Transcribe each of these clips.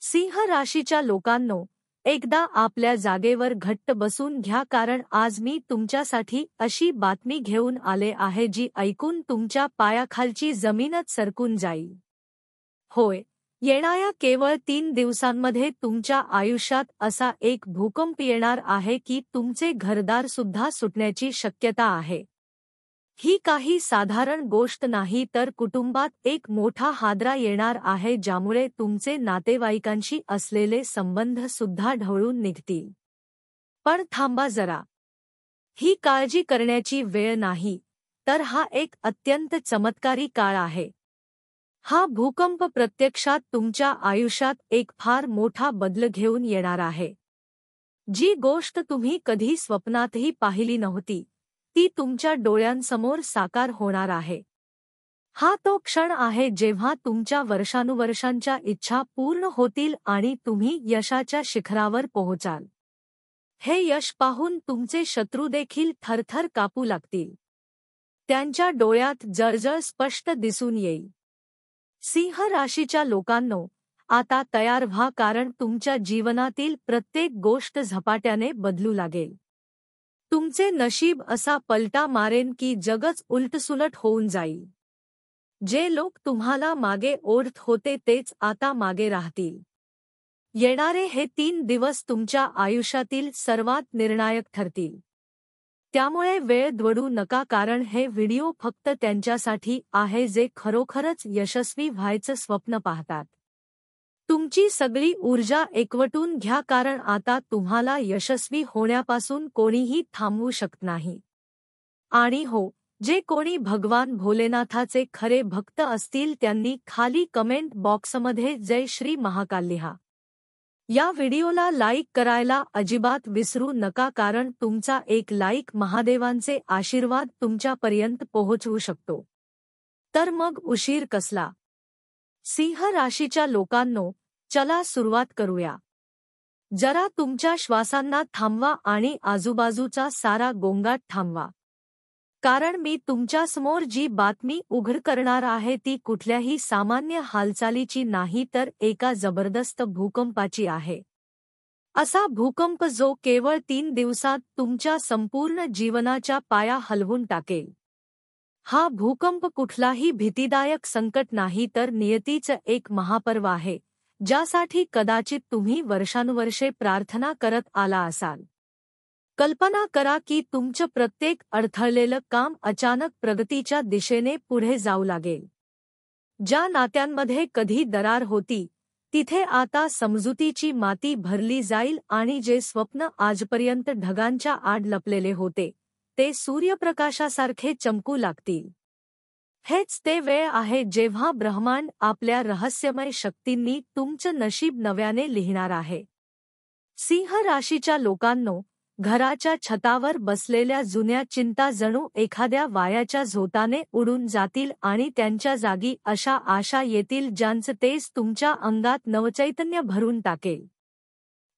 सिंह राशीच्या लोकांनो, एकदा आपल्या जागेवर घट्ट बसून घ्या, कारण आज मी तुमच्यासाठी अशी बातमी घेऊन आले आहे जी ऐकून तुमच्या पायाखालची जमीनच सरकून जाईल. होय, येणाऱ्या केवळ 3 दिवसांमध्ये तुमच्या आयुष्यात असा एक भूकंप येणार आहे की तुमचे घरदार सुद्धा सुटण्याची शक्यता आहे. ही काही साधारण गोष्ट नाही, तर कुटुंबात एक मोठा हादरा येणार आहे, ज्यामुळे तुमचे नातेवाईकांशी असलेले संबंध सुद्धा ढवळून निघतील. पण थांबा जरा. ही काळजी करण्याची वेळ नाही, तर हा एक अत्यंत चमत्कारी काळ आहे. हा भूकंप प्रत्यक्षात तुमच्या आयुष्यात एक फार मोठा बदल घेऊन येणार आहे. जी गोष्ट तुम्ही कधी स्वप्नातही पाहिली नव्हती, ती तुमच्या डोळ्यांसमोर साकार होणार आहे. हा तो क्षण आहे जेव्हा तुमच्या वर्षानुवर्षांच्या इच्छा पूर्ण होतील आणि तुम्ही यशाच्या शिखरावर पोहोचाल. हे यश पाहून तुमचे शत्रू देखील थरथर कापू लागतील. त्यांच्या डोळ्यात जळजळ स्पष्ट दिसून येईल. सिंह राशीच्या लोकांनो, आता तयार व्हा, कारण तुमच्या जीवनातील प्रत्येक गोष्ट झपाट्याने बदलू लागेल. तुमचे नशीब असा पलटा मारेन की जगच उलटसुलट होऊन जाईल. जे लोक तुम्हाला मागे ओढत होते तेच आता मागे राहतील. येणारे हे 3 दिवस तुमच्या आयुष्यातील सर्वात निर्णायक ठरतील. त्यामुळे वेळ दवडू नका, कारण हे व्हिडिओ फक्त त्यांच्यासाठी आहे जे खरोखरच यशस्वी व्हायचं स्वप्न पाहतात. तुमची सगळी ऊर्जा एकवटून घ्या, कारण आता तुम्हाला यशस्वी होण्यापासून कोणीही थांबवू शकत नाही. आणि हो, जे कोणी भगवान भोलेनाथाचे खरे भक्त असतील त्यांनी खाली कमेंट बॉक्समध्ये जय श्री महाकाल लिहा. या व्हिडिओला लाईक करायला अजिबात विसरू नका, कारण तुमचा एक लाईक महादेवांचे आशीर्वाद तुमच्यापर्यंत पोहोचवू शकतो. तर मग उशीर कसला? सिंह राशीच्या लोकांनो, चला सुरुवात करूया. जरा तुमच्या श्वासांना थांबवा आणि आजूबाजूचा सारा गोंगाट थांबवा. कारण मी तुमच्यासमोर जी बातमी उघड करणार आहे ती कुठल्याही सामान्य हालचालीची नाही, तर एका जबरदस्त भूकंपाची आहे. असा भूकंप जो केवळ 3 दिवसात तुमच्या संपूर्ण जीवनाच्या पाया हलवून टाकेल. हा भूकंप कुठलाही भीतीदायक संकट नाही, तर नियतीचं एक महापर्व आहे, ज्यासाठी कदाचित तुम्ही वर्षानुवर्षे प्रार्थना करत आला असाल. कल्पना करा की तुमचं प्रत्येक अडथळलेलं काम अचानक प्रगतीच्या दिशेने पुढे जाऊ लागेल. ज्या नात्यांमध्ये कधी दरार होती, तिथे आता समजुतीची माती भरली जाईल आणि जे स्वप्न आजपर्यंत ढगांच्या आड लपलेले होते, ते सूर्यप्रकाशासारखे चमकू लागतील. हेच ते वेळ आहे जेव्हा ब्रह्मांड आपल्या रहस्यमय शक्तींनी तुमचं नशीब नव्याने लिहिणार आहे. सिंह राशीच्या लोकांनो, घराच्या छतावर बसलेल्या जुन्या चिंता जणू एखाद्या वायाच्या झोताने उडून जातील आणि त्यांच्या जागी अशा आशा येतील ज्यांचं तेज तुमच्या अंगात नवचैतन्य भरून टाकेल.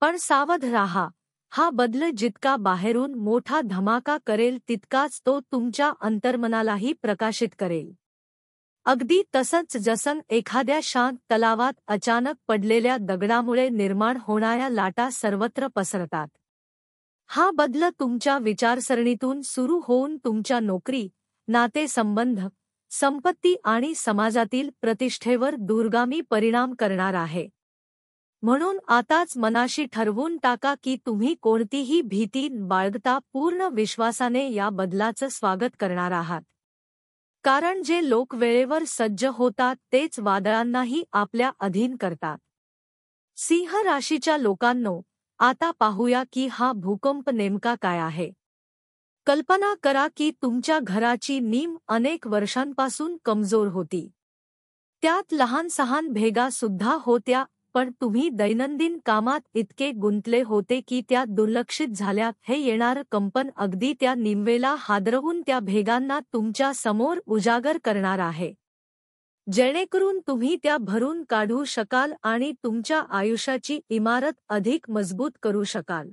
पण सावध राहा. हा बदल जितका बाहेरून मोठा धमाका करेल तितकाच तो तुमच्या अंतर्मनालाही प्रकाशित करेल. अगदी तसंच जसं एखाद्या शांत तलावात अचानक पडलेल्या दगडामुळे निर्माण होणाऱ्या लाटा सर्वत्र पसरतात. हा बदल तुमच्या विचारसरणीतून सुरू होऊन तुमच्या नोकरी, नातेसंबंध, संपत्ती आणि समाजातील प्रतिष्ठेवर दूरगामी परिणाम करणार आहे. म्हणून आताच मनाशी ठरवून टाका की तुम्ही कोणतीही भीती बाळगता पूर्ण विश्वासाने या बदलाचं स्वागत करणार आहात. कारण जे लोक वेळेवर सज्ज होतात तेच वादळांनाही आपल्या अधीन करतात. सिंह राशीच्या लोकांनो, आता पाहूया की हा भूकंप नेमका काय आहे. कल्पना करा की तुमच्या घराची नीम अनेक वर्षांपासून कमजोर होती. त्यात लहान-सहान भेगा सुद्धा होत्या, पण तुम्ही दैनंदिन कामात इतके गुंतले होते की त्या दुर्लक्षित झाल्या. हे येणारं कंपन अगदी त्या निमवेला हादरवून त्या भेगांना तुमच्या समोर उजागर करणार आहे, जेणेकरून तुम्ही त्या भरून काढू शकाल आणि तुमच्या आयुष्याची इमारत अधिक मजबूत करू शकाल.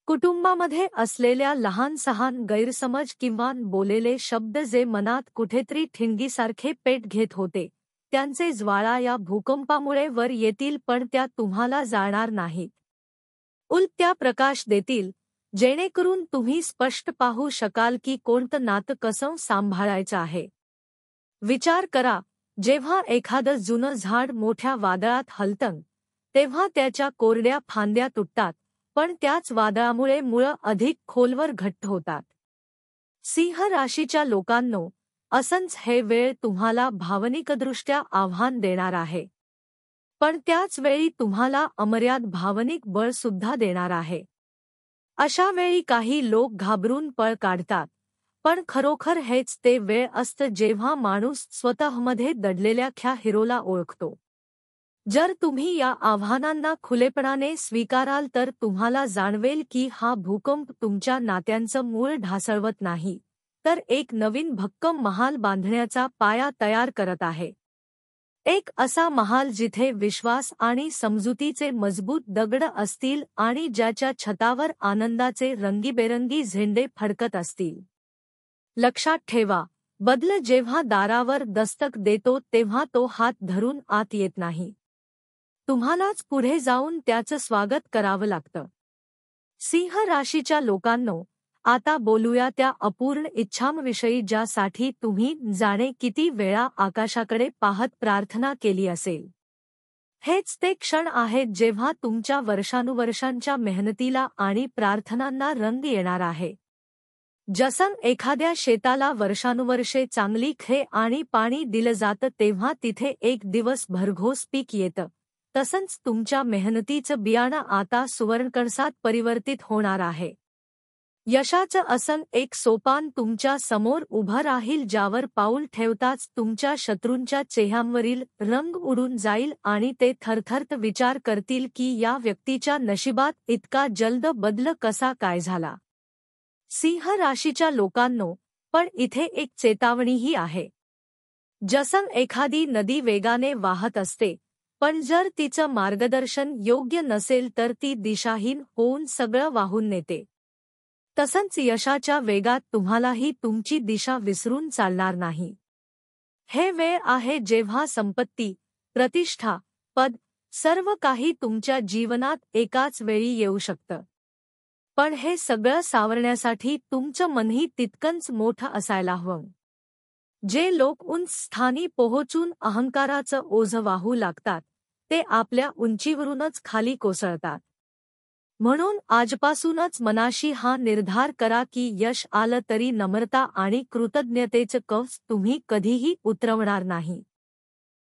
कुटुंबामध्ये असलेल्या लहान-सहान गैरसमज किंवा बोललेले शब्द जे मनात कुठेतरी ठिणगीसारखे पेट घेत होते, त्यांचे ज्वाळा या भूकंपामुळे वर येतील, पण त्या तुम्हाला जाळणार नाहीत. उलट त्या प्रकाश देतील, जेणेकरून तुम्ही स्पष्ट पाहू शकाल की कोणतं नातं कसं सांभाळायचं आहे. विचार करा, जेव्हा एखादं जुनं झाड मोठ्या वादळात हलतं, तेव्हा त्याच्या कोरड्या फांद्या तुटतात, पण त्याच वादळामुळे मुळं अधिक खोलवर घट्ट होतात. सिंह राशीच्या लोकांनो, असंच हे वेळ तुम्हाला भावनिकदृष्ट्या आव्हान देणार आहे. पण त्याच वेळी तुम्हाला अमर्याद भावनिक बळ सुद्धा देणार आहे. अशा वेळी काही लोक घाबरून पळ काढतात, पण खरोखर हेच ते वेळ असतं जेव्हा माणूस स्वतःमध्ये दडलेल्या खऱ्या हिरोला ओळखतो. जर तुम्ही या आव्हानांना खुलेपणाने स्वीकाराल तर तुम्हाला जाणवेल की हा भूकंप तुमच्या नात्यांचं मूळ ढासळवत नाही, तर एक नवीन भक्कम महाल बांधण्याचा पाया तयार करत आहे. एक असा महाल जिथे विश्वास आणि समजुतीचे मजबूत दगड असतील आणि ज्याच्या छतावर आनंदाचे रंगीबेरंगी झेंडे फडकत असतील. लक्षात ठेवा, बदल जेव्हा दारावर दस्तक देतो तेव्हा तो हात धरून आत येत नाही. तुम्हालाच पुढे जाऊन त्याचं स्वागत करावं लागतं. सिंह राशीच्या लोकांनो, आता बोलूया त्या अपूर्ण इच्छांविषयी ज्यासाठी तुम्ही जाणे किती वेळा आकाशाकडे पाहत प्रार्थना केली असेल. हेच ते क्षण आहेत जेव्हा तुमच्या वर्षानुवर्षांच्या मेहनतीला आणि प्रार्थनांना रंग येणार आहे. जसं एखाद्या शेताला वर्षानुवर्षे चांगली खते आणि पाणी दिलं जातं तेव्हा तिथे एक दिवस भरघोस पीक येतं, तसंच तुमच्या मेहनतीचं बियाणं आता सुवर्णकणसात परिवर्तित होणार आहे. यशाचं असं एक सोपान तुमच्या समोर उभं राहील ज्यावर पाऊल ठेवताच तुमच्या शत्रूंच्या चेहऱ्यांवरील रंग उडून जाईल आणि ते थरथरत विचार करतील की या व्यक्तीच्या नशिबात इतका जलद बदल कसा काय झाला. सिंह राशीच्या लोकांनो, पण इथे एक चेतावणीही आहे. जसं एखादी नदी वेगाने वाहत असते, पण जर तिचं मार्गदर्शन योग्य नसेल तर ती दिशाहीन होऊन सगळं वाहून नेते. तसंच यशाच्या वेगात तुम्हालाही तुमची दिशा विसरून चालणार नाही. हे वेळ आहे जेव्हा संपत्ती, प्रतिष्ठा, पद, सर्व काही तुमच्या जीवनात एकाच वेळी येऊ शकतं. पण हे सगळं सावरण्यासाठी तुमचं मनही तितकंच मोठं असायला हवं. जे लोक उंच स्थानी पोहोचून अहंकाराचं ओझं वाहू लागतात, ते आपल्या उंचीवरूनच खाली कोसळतात. म्हणून आजपासूनच मनाशी हा निर्धार करा की यश आलं तरी नम्रता आणि कृतज्ञतेचं कवच तुम्ही कधीही उतरवणार नाही.